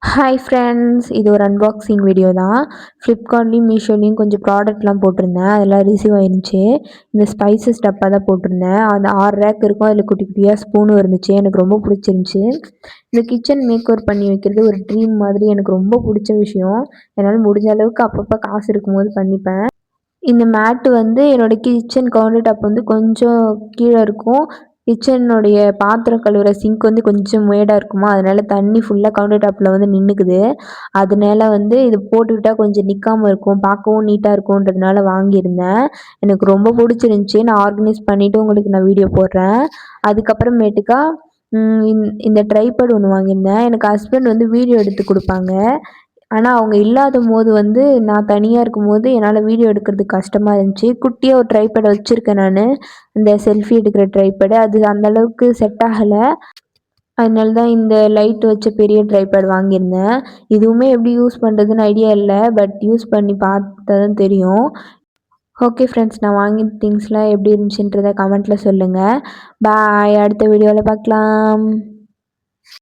Hi friends, இது ஒரு unboxing video தான். ஃப்ளிப்கார்ட்லேயும் மீஷோலேயும் கொஞ்சம் ப்ராடக்ட்லாம் போட்டிருந்தேன், அதெல்லாம் ரிசீவ் ஆயிருந்துச்சு. இந்த ஸ்பைசஸ் டப்பா தான் போட்டிருந்தேன். அந்த 6 ரேக் இருக்கும், அதில் குட்டி குட்டியாக ஸ்பூனும் இருந்துச்சு. எனக்கு ரொம்ப பிடிச்சிருந்துச்சி. இந்த கிச்சன் மேக் ஓவர் பண்ணி வைக்கிறது ஒரு ட்ரீம் மாதிரி, எனக்கு ரொம்ப பிடிச்ச விஷயம். என்னால் முடிஞ்ச அளவுக்கு அப்பப்போ காசு இருக்கும்போது பண்ணிப்பேன். இந்த மேட்டு வந்து என்னோட கிச்சன் கவுண்டர் டாப் வந்து கொஞ்சம் கீழே இருக்கும். கிச்சனுடைய பாத்திரம் கழுவுற சிங்க் வந்து கொஞ்சம் மேடாக இருக்குமா, அதனால தண்ணி ஃபுல்லாக கவுண்டர் டாப்பில் வந்து நின்றுக்குது. அதனால வந்து இது போட்டுக்கிட்டால் கொஞ்சம் நிற்காம இருக்கும், பார்க்கவும் நீட்டாக இருக்கும்ன்றதுனால வாங்கியிருந்தேன். எனக்கு ரொம்ப பிடிச்சிருந்துச்சி. நான் ஆர்கனைஸ் பண்ணிவிட்டு உங்களுக்கு நான் வீடியோ போடுறேன். அதுக்கப்புறமேட்டுக்கா இந்த ட்ரைபேட் ஒன்று வாங்கியிருந்தேன். எனக்கு ஹஸ்பண்ட் வந்து வீடியோ எடுத்து கொடுப்பாங்க. ஆனால் அவங்க இல்லாதபோது வந்து நான் தனியாக இருக்கும்போது என்னால் வீடியோ எடுக்கிறதுக்கு கஷ்டமாக இருந்துச்சு. குட்டியாக ஒரு ட்ரைபேட் வச்சுருக்கேன் நான். இந்த செல்ஃபி எடுக்கிற ட்ரைபேடு அது அந்த அளவுக்கு செட் ஆகலை. அதனால தான் இந்த லைட் வச்ச பெரிய ட்ரைபேட் வாங்கியிருந்தேன். இதுவுமே எப்படி யூஸ் பண்ணுறதுன்னு ஐடியா இல்லை, பட் யூஸ் பண்ணி பார்த்தா தான் தெரியும். ஓகே ஃப்ரெண்ட்ஸ், நான் வாங்கின திங்ஸ்லாம் எப்படி இருந்துச்சுன்றதை கமெண்ட்டில் சொல்லுங்கள். பாய், அடுத்த வீடியோவில் பார்க்கலாம்.